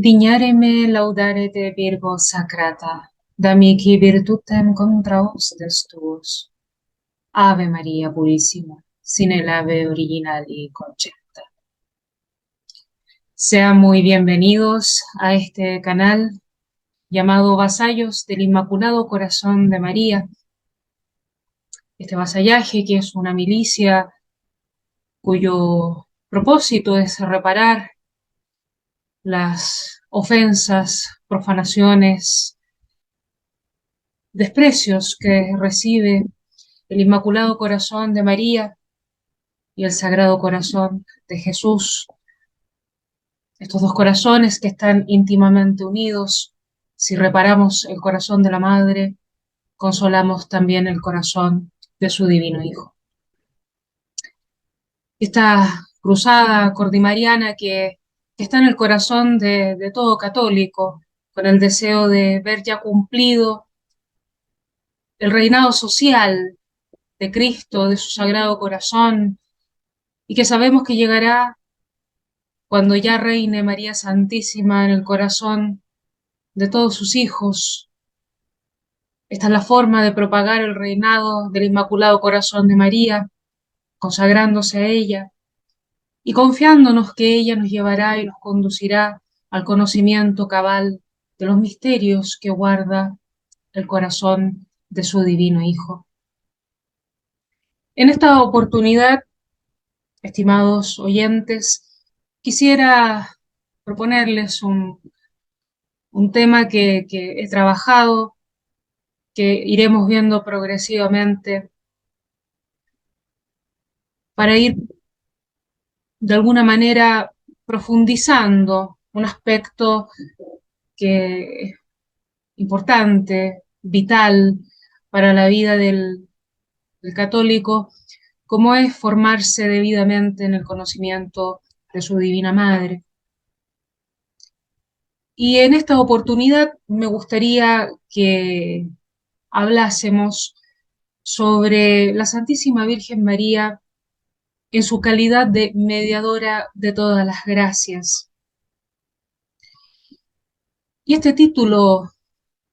Dignare laudare te Virgo sacrata, da mihi virtutem contraustes tuos. Ave María Purísima, sin el ave original y concepta. Sean muy bienvenidos a este canal llamado Vasallos del Inmaculado Corazón de María. Este vasallaje, que es una milicia cuyo propósito es reparar las ofensas, profanaciones, desprecios que recibe el Inmaculado Corazón de María y el Sagrado Corazón de Jesús. Estos dos corazones que están íntimamente unidos. Si reparamos el corazón de la Madre, consolamos también el corazón de su Divino Hijo. Esta cruzada cordimariana que está en el corazón de todo católico, con el deseo de ver ya cumplido el reinado social de Cristo, de su Sagrado Corazón, y que sabemos que llegará cuando ya reine María Santísima en el corazón de todos sus hijos. Esta es la forma de propagar el reinado del Inmaculado Corazón de María, consagrándose a ella y confiándonos que ella nos llevará y nos conducirá al conocimiento cabal de los misterios que guarda el corazón de su Divino Hijo. En esta oportunidad, estimados oyentes, quisiera proponerles un tema que he trabajado, que iremos viendo progresivamente para ir de alguna manera profundizando un aspecto que es importante, vital para la vida del católico, como es formarse debidamente en el conocimiento de su Divina Madre. Y en esta oportunidad me gustaría que hablásemos sobre la Santísima Virgen María en su calidad de mediadora de todas las gracias. Y este título,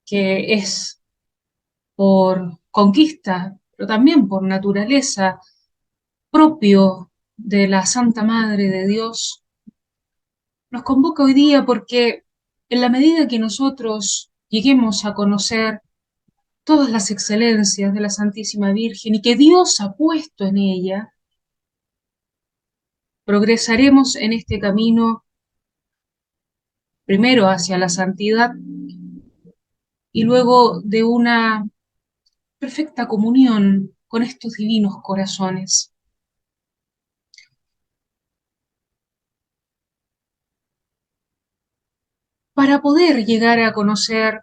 que es por conquista, pero también por naturaleza, propio de la Santa Madre de Dios, nos convoca hoy día porque en la medida que nosotros lleguemos a conocer todas las excelencias de la Santísima Virgen y que Dios ha puesto en ella, progresaremos en este camino primero hacia la santidad y luego de una perfecta comunión con estos divinos corazones. Para poder llegar a conocer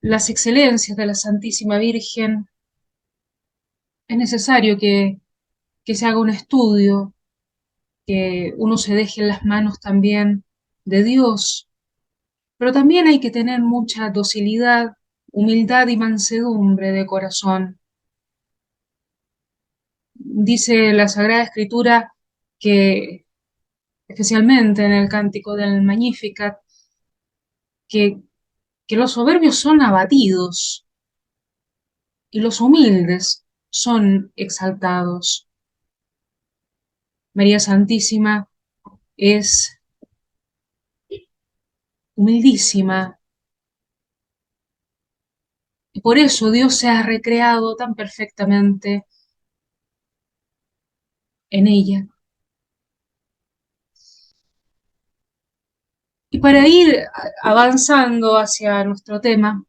las excelencias de la Santísima Virgen, es necesario que se haga un estudio, que uno se deje en las manos también de Dios, pero también hay que tener mucha docilidad, humildad y mansedumbre de corazón. Dice la Sagrada Escritura que, especialmente en el Cántico del Magnificat, que, que los soberbios son abatidos y los humildes son exaltados. María Santísima es humildísima y por eso Dios se ha recreado tan perfectamente en ella. Y para ir avanzando hacia nuestro tema,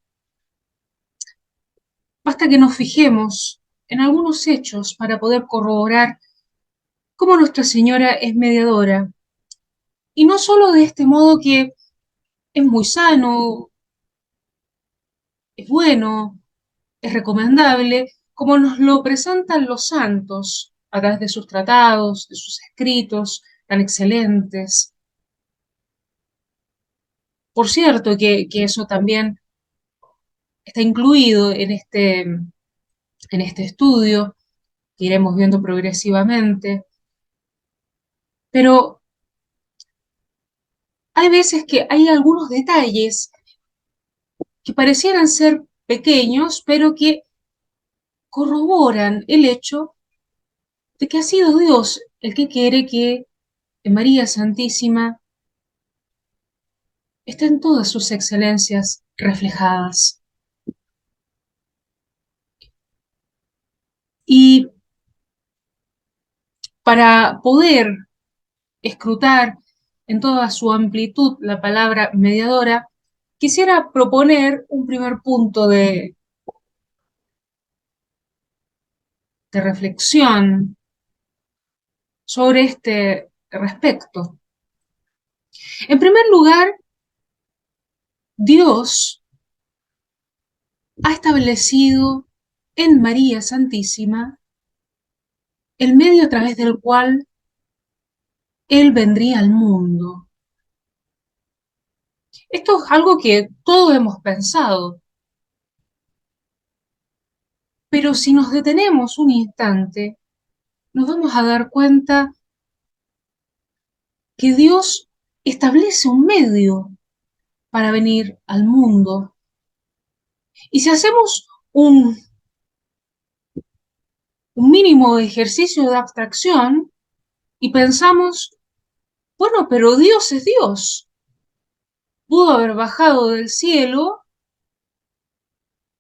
basta que nos fijemos en algunos hechos para poder corroborar cómo Nuestra Señora es mediadora. Y no solo de este modo que es muy sano, es bueno, es recomendable, como nos lo presentan los santos a través de sus tratados, de sus escritos tan excelentes. Por cierto que eso también está incluido en este estudio que iremos viendo progresivamente, pero hay veces que hay algunos detalles que parecieran ser pequeños, pero que corroboran el hecho de que ha sido Dios el que quiere que en María Santísima estén todas sus excelencias reflejadas. Y para poder escrutar en toda su amplitud la palabra mediadora, quisiera proponer un primer punto de reflexión sobre este respecto. En primer lugar, Dios ha establecido en María Santísima el medio a través del cual Él vendría al mundo. Esto es algo que todos hemos pensado, pero si nos detenemos un instante, nos vamos a dar cuenta que Dios establece un medio para venir al mundo. Y si hacemos un mínimo ejercicio de abstracción y pensamos, bueno, pero Dios es Dios, pudo haber bajado del cielo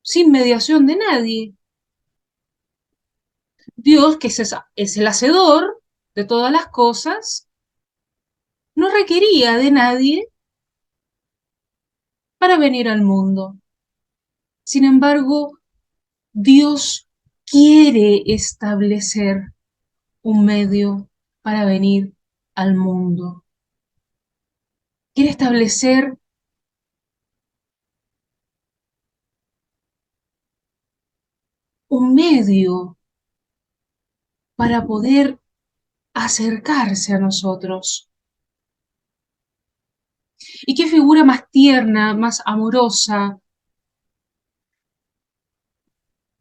sin mediación de nadie. Dios, que es el hacedor de todas las cosas, no requería de nadie para venir al mundo. Sin embargo, Dios quiere establecer un medio para venir al mundo. Quiere establecer un medio para poder acercarse a nosotros. ¿Y qué figura más tierna, más amorosa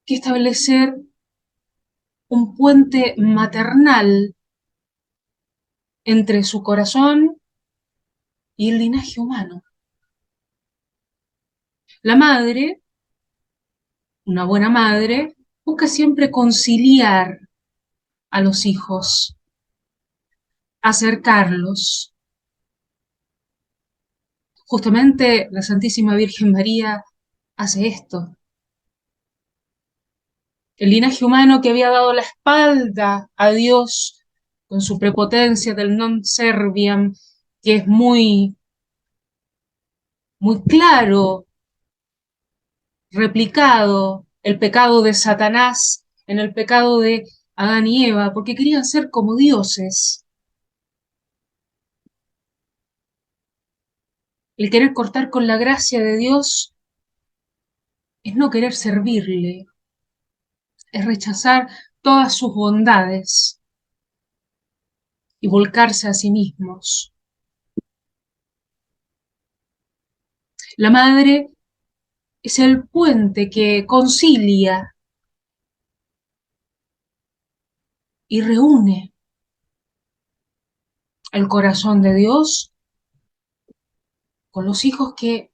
que establecer un puente maternal entre su corazón y el linaje humano? La madre, una buena madre, busca siempre conciliar a los hijos, acercarlos. Justamente la Santísima Virgen María hace esto. El linaje humano que había dado la espalda a Dios con su prepotencia del non serviam, que es muy claro, replicado el pecado de Satanás en el pecado de Adán y Eva, porque querían ser como dioses. El querer cortar con la gracia de Dios es no querer servirle, es rechazar todas sus bondades y volcarse a sí mismos. La madre es el puente que concilia y reúne el corazón de Dios con los hijos que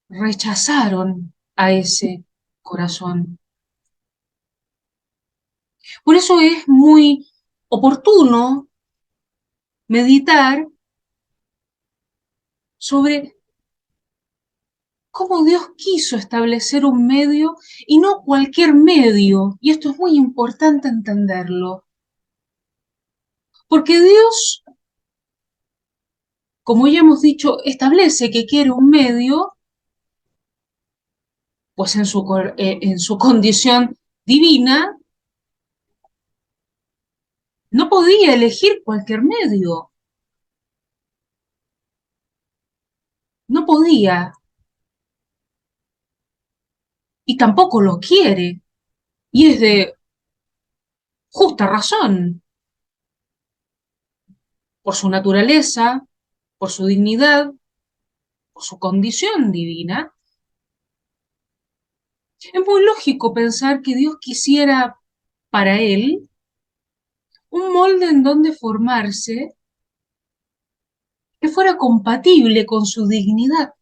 rechazaron a ese corazón. Por eso es muy oportuno meditar sobre cómo Dios quiso establecer un medio y no cualquier medio. Y esto es muy importante entenderlo. Porque Dios, como ya hemos dicho, establece que quiere un medio, pues en su condición divina, no podía elegir cualquier medio. No podía. Y tampoco lo quiere. Y es de justa razón, por su naturaleza, por su dignidad, por su condición divina. Es muy lógico pensar que Dios quisiera para él un molde en donde formarse que fuera compatible con su dignidad.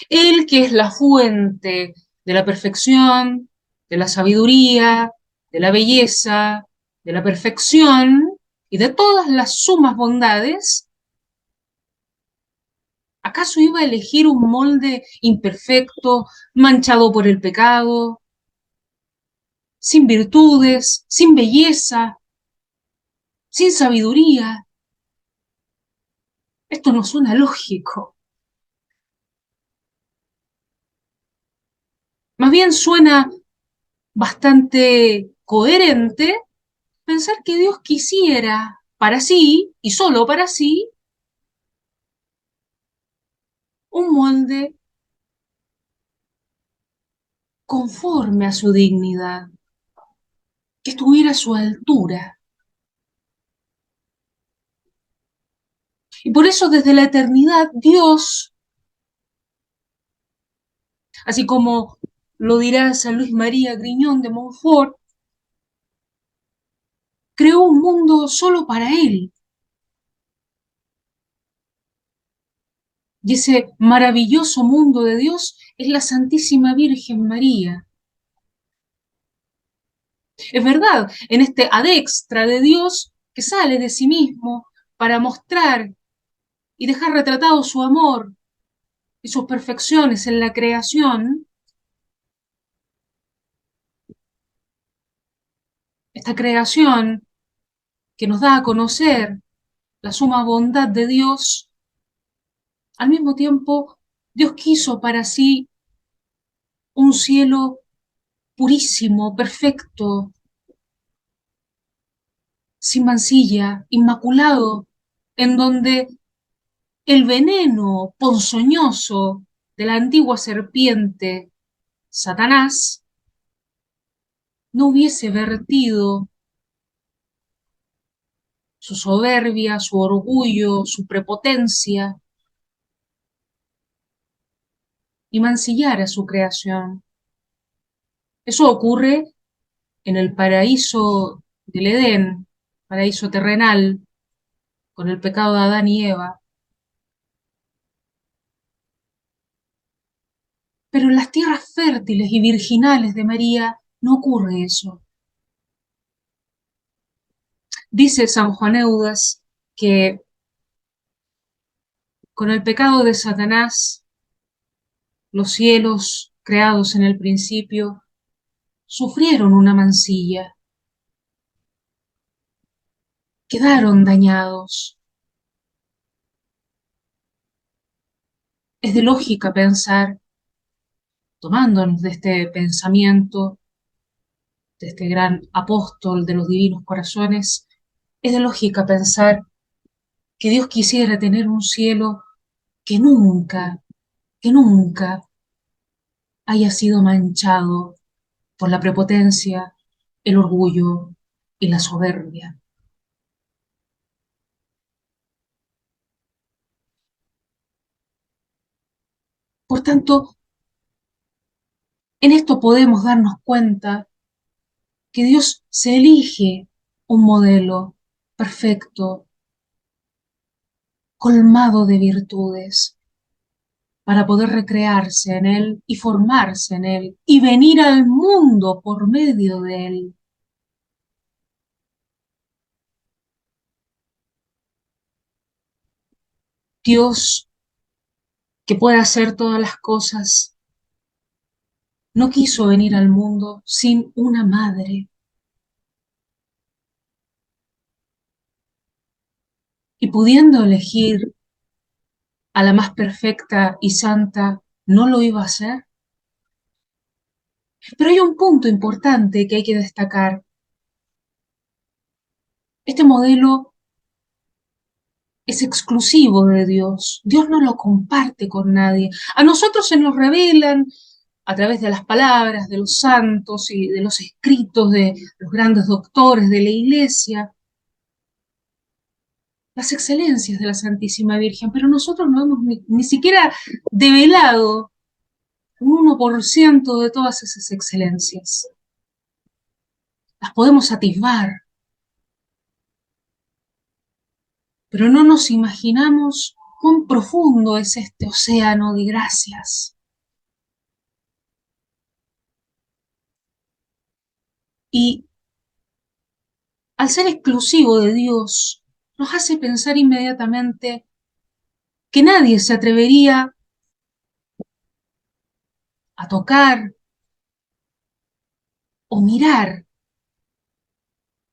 Él que es la fuente de la perfección, de la sabiduría, de la belleza, de la perfección y de todas las sumas bondades, ¿acaso iba a elegir un molde imperfecto, manchado por el pecado, sin virtudes, sin belleza, sin sabiduría? Esto no suena lógico. Más bien suena bastante coherente pensar que Dios quisiera para sí, y solo para sí, un molde conforme a su dignidad, que estuviera a su altura. Y por eso desde la eternidad Dios, así como lo dirá San Luis María Griñón de Montfort, creó un mundo solo para él. Y ese maravilloso mundo de Dios es la Santísima Virgen María. Es verdad, en este adextra de Dios que sale de sí mismo para mostrar y dejar retratado su amor y sus perfecciones en la creación, esta creación que nos da a conocer la suma bondad de Dios, al mismo tiempo Dios quiso para sí un cielo purísimo, perfecto, sin mancilla, inmaculado, en donde el veneno ponzoñoso de la antigua serpiente, Satanás, no hubiese vertido su soberbia, su orgullo, su prepotencia y mancillara su creación. Eso ocurre en el paraíso del Edén, paraíso terrenal, con el pecado de Adán y Eva. Pero en las tierras fértiles y virginales de María no ocurre eso. Dice San Juan Eudas que con el pecado de Satanás, los cielos creados en el principio sufrieron una mancilla, quedaron dañados. Es de lógica pensar, tomándonos de este pensamiento, de este gran apóstol de los divinos corazones, es de lógica pensar que Dios quisiera tener un cielo que nunca, que nunca haya sido manchado por la prepotencia, el orgullo y la soberbia. Por tanto, en esto podemos darnos cuenta que Dios se elige un modelo perfecto, colmado de virtudes, para poder recrearse en él y formarse en él y venir al mundo por medio de él. Dios, que puede hacer todas las cosas, no quiso venir al mundo sin una madre. Y pudiendo elegir a la más perfecta y santa, no lo iba a hacer. Pero hay un punto importante que hay que destacar. Este modelo es exclusivo de Dios. Dios no lo comparte con nadie. A nosotros se nos revelan a través de las palabras de los santos y de los escritos de los grandes doctores de la Iglesia, las excelencias de la Santísima Virgen, pero nosotros no hemos ni siquiera develado un 1% de todas esas excelencias. Las podemos atisbar. pero no nos imaginamos cuán profundo es este océano de gracias. Y al ser exclusivo de Dios, nos hace pensar inmediatamente que nadie se atrevería a tocar o mirar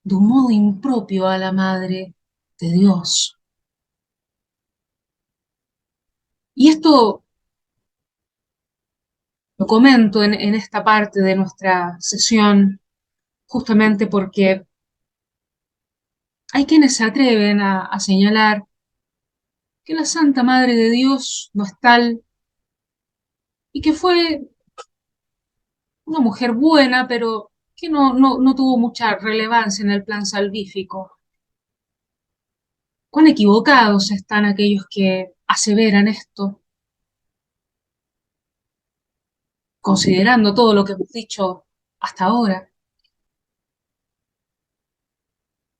de un modo impropio a la Madre de Dios. Y esto lo comento en esta parte de nuestra sesión, justamente porque hay quienes se atreven a señalar que la Santa Madre de Dios no es tal y que fue una mujer buena, pero que no tuvo mucha relevancia en el plan salvífico. Cuán equivocados están aquellos que aseveran esto, considerando todo lo que hemos dicho hasta ahora.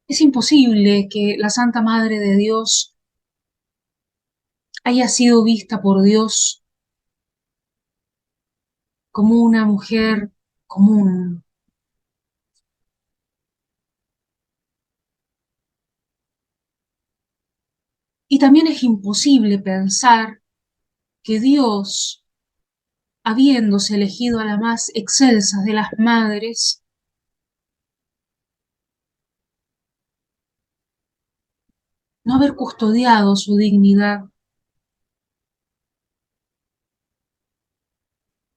Es imposible que la Santa Madre de Dios haya sido vista por Dios como una mujer común. Y también es imposible pensar que Dios, habiéndose elegido a la más excelsa de las madres, no haber custodiado su dignidad.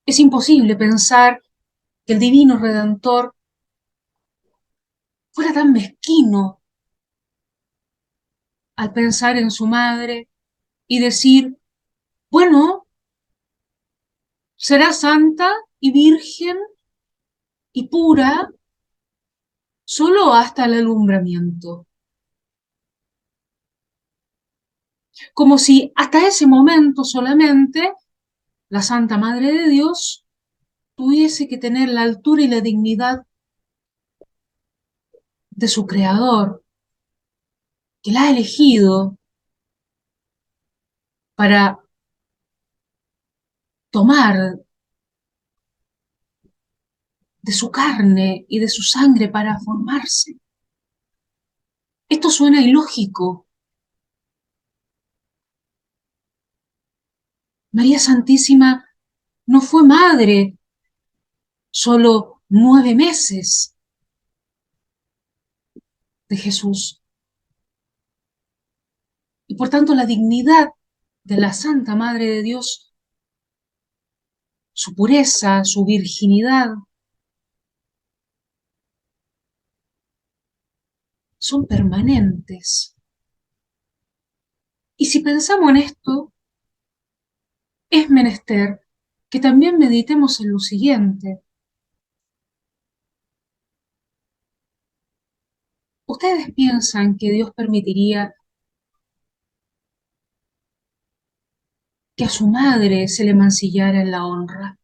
Es imposible pensar que el divino Redentor fuera tan mezquino al pensar en su madre y decir, bueno, será santa y virgen y pura solo hasta el alumbramiento. Como si hasta ese momento solamente la Santa Madre de Dios tuviese que tener la altura y la dignidad de su Creador, que la ha elegido para tomar de su carne y de su sangre para formarse. Esto suena ilógico. María Santísima no fue madre solo 9 meses de Jesús. Y por tanto la dignidad de la Santa Madre de Dios, su pureza, su virginidad, son permanentes. Y si pensamos en esto, es menester que también meditemos en lo siguiente. ¿Ustedes piensan que Dios permitiría que a su madre se le mancillara en la honra?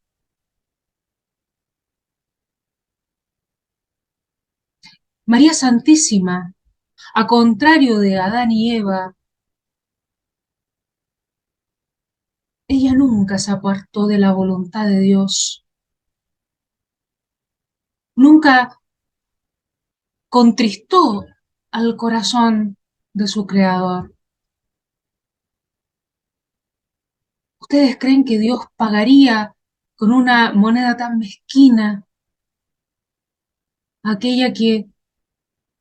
María Santísima, a contrario de Adán y Eva, ella nunca se apartó de la voluntad de Dios, nunca contristó al corazón de su Creador. ¿Ustedes creen que Dios pagaría con una moneda tan mezquina aquella que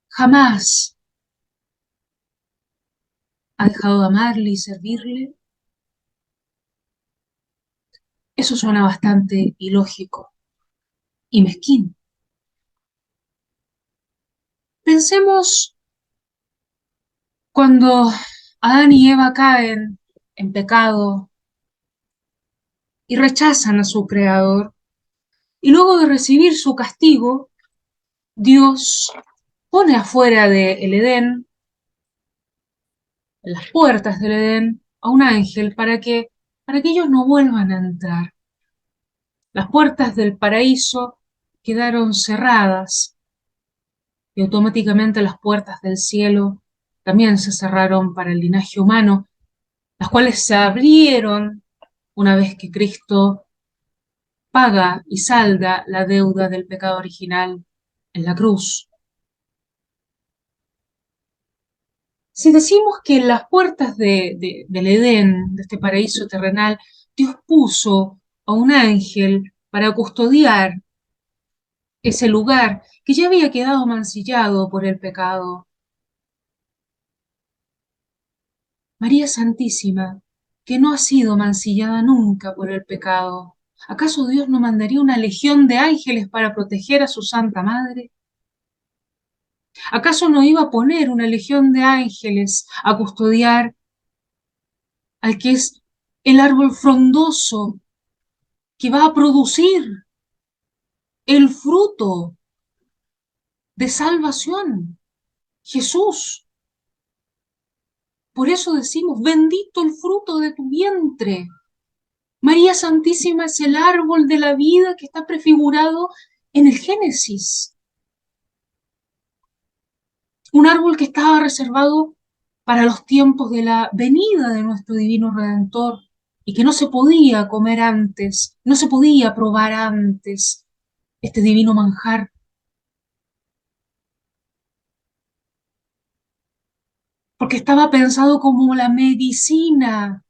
jamás ha dejado de amarle y servirle? Eso suena bastante ilógico y mezquino. Pensemos cuando Adán y Eva caen en pecado y rechazan a su Creador, y luego de recibir su castigo, Dios pone afuera del Edén, en las puertas del Edén, a un ángel para que ellos no vuelvan a entrar. Las puertas del paraíso quedaron cerradas y automáticamente las puertas del cielo también se cerraron para el linaje humano, las cuales se abrieron una vez que Cristo paga y salda la deuda del pecado original en la cruz. Si decimos que en las puertas del Edén, de este paraíso terrenal, Dios puso a un ángel para custodiar ese lugar que ya había quedado mancillado por el pecado, María Santísima, que no ha sido mancillada nunca por el pecado, ¿acaso Dios no mandaría una legión de ángeles para proteger a su Santa Madre? ¿Acaso no iba a poner una legión de ángeles a custodiar al que es el árbol frondoso que va a producir el fruto de salvación, Jesús? Por eso decimos, bendito el fruto de tu vientre. María Santísima es el árbol de la vida que está prefigurado en el Génesis. Un árbol que estaba reservado para los tiempos de la venida de nuestro divino Redentor y que no se podía comer antes, no se podía probar antes este divino manjar, porque estaba pensado como la medicina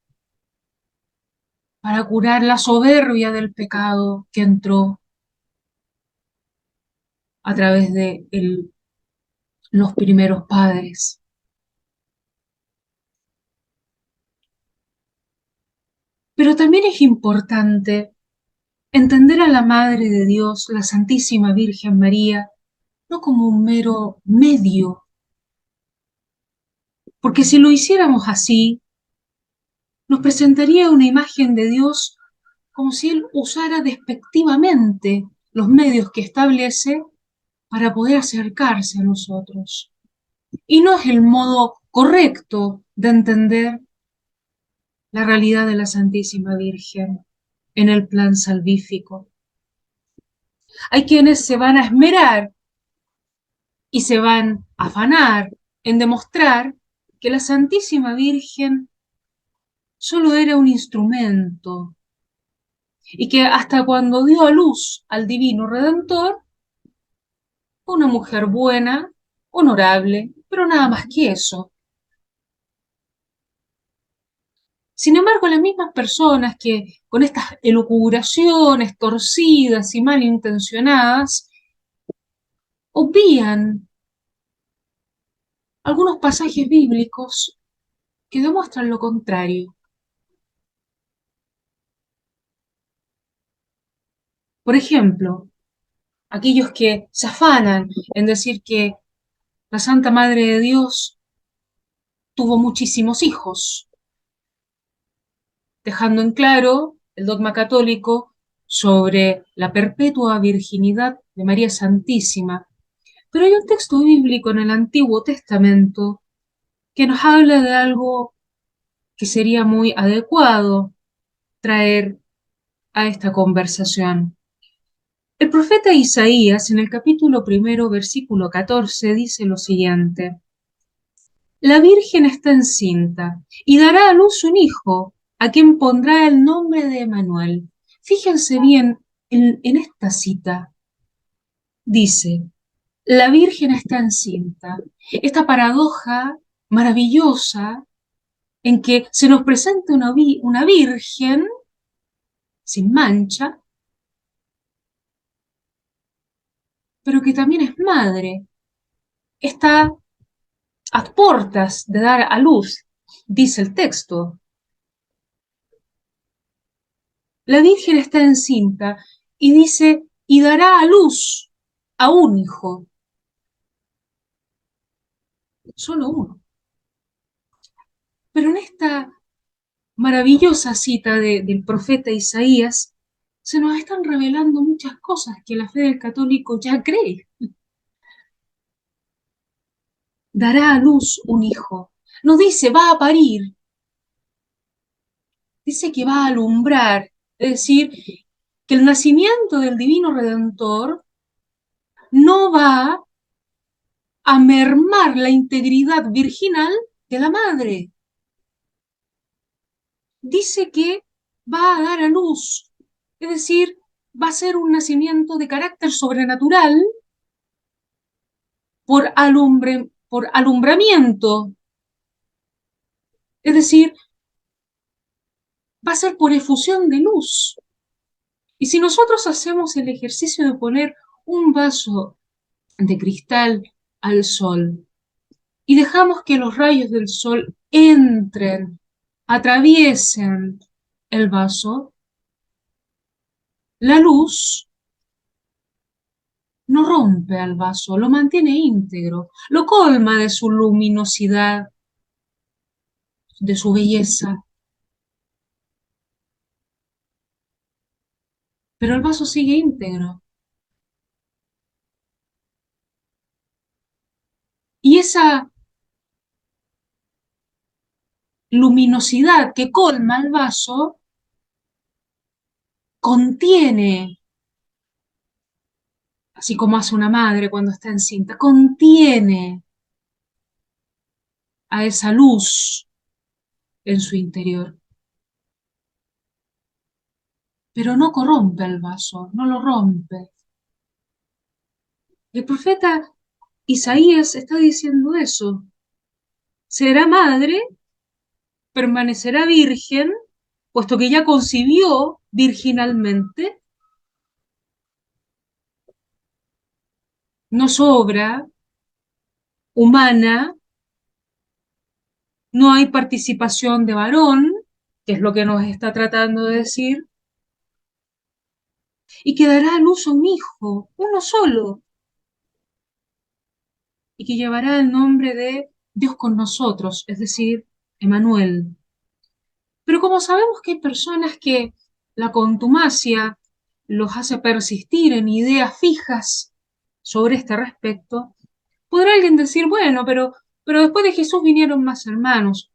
para curar la soberbia del pecado que entró a través de los primeros padres. Pero también es importante entender a la Madre de Dios, la Santísima Virgen María, no como un mero medio, porque si lo hiciéramos así, nos presentaría una imagen de Dios como si Él usara despectivamente los medios que establece para poder acercarse a nosotros. Y no es el modo correcto de entender la realidad de la Santísima Virgen en el plan salvífico. Hay quienes se van a esmerar y se van a afanar en demostrar que la Santísima Virgen solo era un instrumento y que hasta cuando dio a luz al Divino Redentor, fue una mujer buena, honorable, pero nada más que eso. Sin embargo, las mismas personas que con estas elucubraciones torcidas y malintencionadas obvían algunos pasajes bíblicos que demuestran lo contrario. Por ejemplo, aquellos que se afanan en decir que la Santa Madre de Dios tuvo muchísimos hijos, dejando en claro el dogma católico sobre la perpetua virginidad de María Santísima. Pero hay un texto bíblico en el Antiguo Testamento que nos habla de algo que sería muy adecuado traer a esta conversación. El profeta Isaías, en el capítulo 1, versículo 14, dice lo siguiente: La Virgen está encinta y dará a luz un hijo, a quien pondrá el nombre de Emanuel. Fíjense bien en esta cita. Dice, la Virgen está encinta. Esta paradoja maravillosa en que se nos presenta una Virgen sin mancha, pero que también es madre. Está a portas de dar a luz, dice el texto. La Virgen está encinta y dice, y dará a luz a un hijo, solo uno. Pero en esta maravillosa cita del profeta Isaías, se nos están revelando muchas cosas que la fe del católico ya cree. Dará a luz un hijo. No dice va a parir, dice que va a alumbrar, es decir, que el nacimiento del Divino Redentor no va a mermar la integridad virginal de la madre. Dice que va a dar a luz, es decir, va a ser un nacimiento de carácter sobrenatural por alumbramiento, es decir, va a ser por efusión de luz. Y si nosotros hacemos el ejercicio de poner un vaso de cristal al sol y dejamos que los rayos del sol entren, atraviesen el vaso, la luz no rompe al vaso, lo mantiene íntegro, lo colma de su luminosidad, de su belleza, pero el vaso sigue íntegro. Y esa luminosidad que colma el vaso contiene, así como hace una madre cuando está encinta, contiene a esa luz en su interior, pero no corrompe el vaso, no lo rompe. El profeta Isaías está diciendo eso. Será madre, permanecerá virgen, puesto que ya concibió virginalmente, no es obra humana, no hay participación de varón, que es lo que nos está tratando de decir, y que dará a luz a un hijo, uno solo, y que llevará el nombre de Dios con nosotros, es decir, Emanuel. Pero como sabemos que hay personas que la contumacia los hace persistir en ideas fijas sobre este respecto, podrá alguien decir, bueno, pero después de Jesús vinieron más hermanos.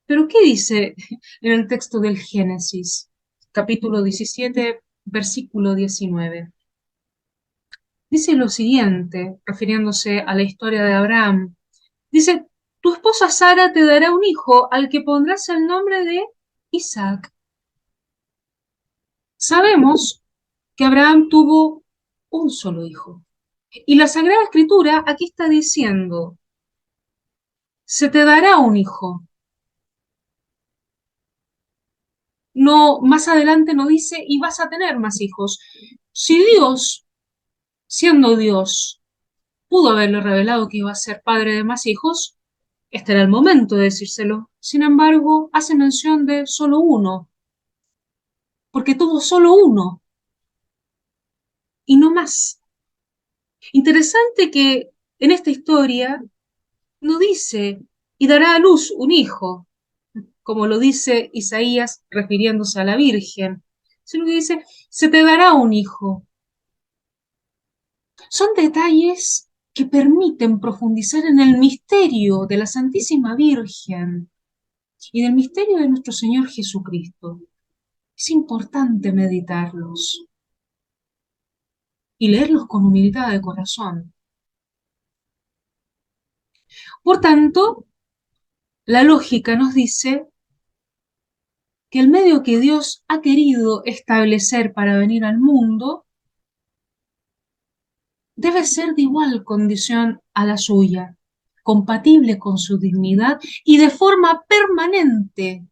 Pero ¿qué dice en el texto del Génesis, capítulo 17, versículo 19? Dice lo siguiente, refiriéndose a la historia de Abraham. Dice, tu esposa Sara te dará un hijo al que pondrás el nombre de Isaac. Sabemos que Abraham tuvo un solo hijo. Y la Sagrada Escritura aquí está diciendo, se te dará un hijo. No, más adelante no dice, y vas a tener más hijos. Si Dios, siendo Dios, pudo haberle revelado que iba a ser padre de más hijos, este era el momento de decírselo. Sin embargo, hace mención de solo uno, porque tuvo solo uno y no más. Interesante que en esta historia no dice, y dará a luz un hijo, como lo dice Isaías refiriéndose a la Virgen, sino que dice, se te dará un hijo. Son detalles que permiten profundizar en el misterio de la Santísima Virgen y del misterio de nuestro Señor Jesucristo. Es importante meditarlos y leerlos con humildad de corazón. Por tanto, la lógica nos dice que el medio que Dios ha querido establecer para venir al mundo debe ser de igual condición a la suya, compatible con su dignidad y de forma permanente.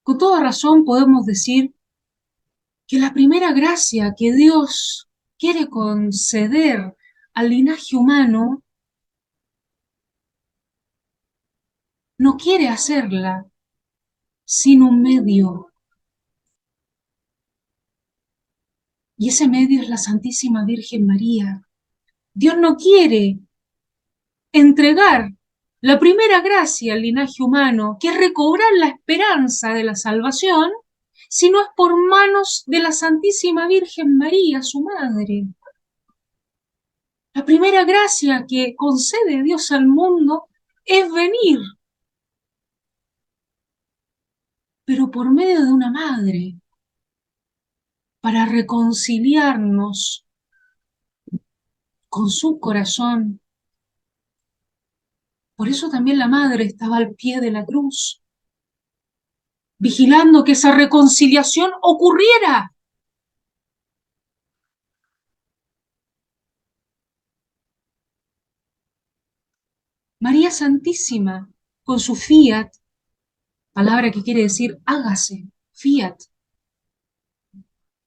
Con toda razón podemos decir que la primera gracia que Dios quiere conceder al linaje humano no quiere hacerla sin un medio. Y ese medio es la Santísima Virgen María. Dios no quiere entregar la primera gracia al linaje humano, que es recobrar la esperanza de la salvación, si no es por manos de la Santísima Virgen María, su madre. La primera gracia que concede Dios al mundo es venir, pero por medio de una madre, para reconciliarnos con su corazón. Por eso también la madre estaba al pie de la cruz, vigilando que esa reconciliación ocurriera. María Santísima, con su fiat, palabra que quiere decir hágase, fiat,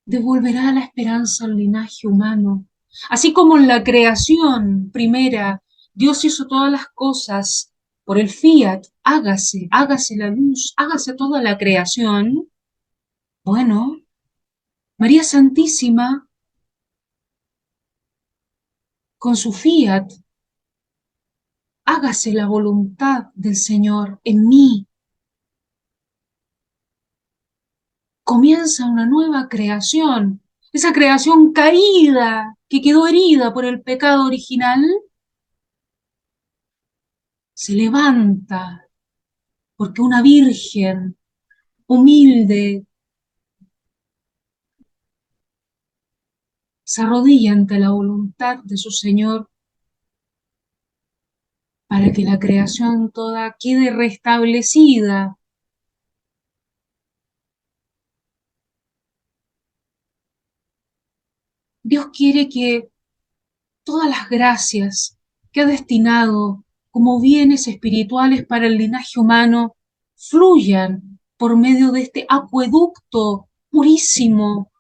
devolverá la esperanza al linaje humano. Así como en la creación primera, Dios hizo todas las cosas por el fiat, hágase, hágase la luz, hágase toda la creación. Bueno, María Santísima, con su fiat, hágase la voluntad del Señor en mí. Comienza una nueva creación, esa creación caída que quedó herida por el pecado original, se levanta porque una virgen humilde se arrodilla ante la voluntad de su Señor para que la creación toda quede restablecida. Dios quiere que todas las gracias que ha destinado como bienes espirituales para el linaje humano fluyan por medio de este acueducto purísimo,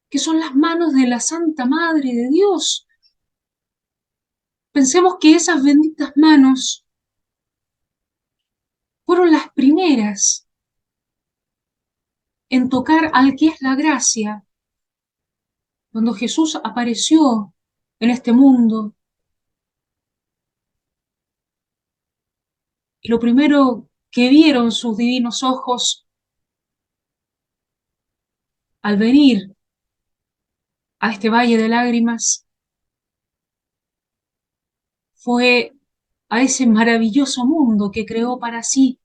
que son las manos de la Santa Madre de Dios. Pensemos que esas benditas manos fueron las primeras en tocar al que es la gracia, cuando Jesús apareció en este mundo. Y lo primero que vieron sus divinos ojos al venir a este valle de lágrimas fue a ese maravilloso mundo que creó para sí,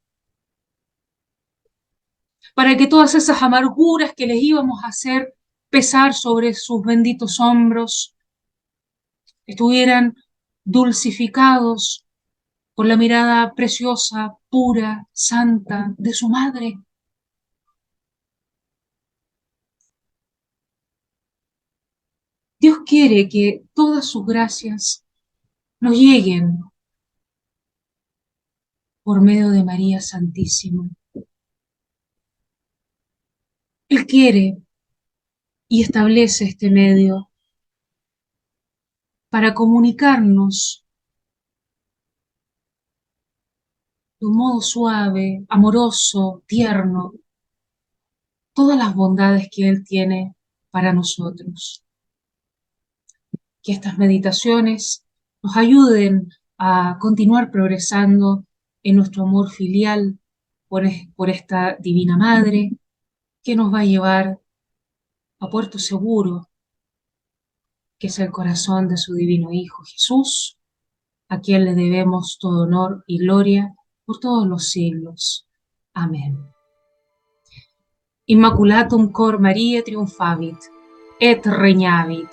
para que todas esas amarguras que les íbamos a hacer pesar sobre sus benditos hombros estuvieran dulcificados por la mirada preciosa, pura, santa de su madre. Dios quiere que todas sus gracias nos lleguen por medio de María Santísima. Él quiere y establece este medio para comunicarnos de un modo suave, amoroso, tierno, todas las bondades que Él tiene para nosotros. Que estas meditaciones nos ayuden a continuar progresando en nuestro amor filial por esta Divina Madre que nos va a llevar a puerto seguro, que es el corazón de su Divino Hijo Jesús, a quien le debemos todo honor y gloria por todos los siglos. Amén. Immaculatum cor Mariae triumphavit, et regnavit.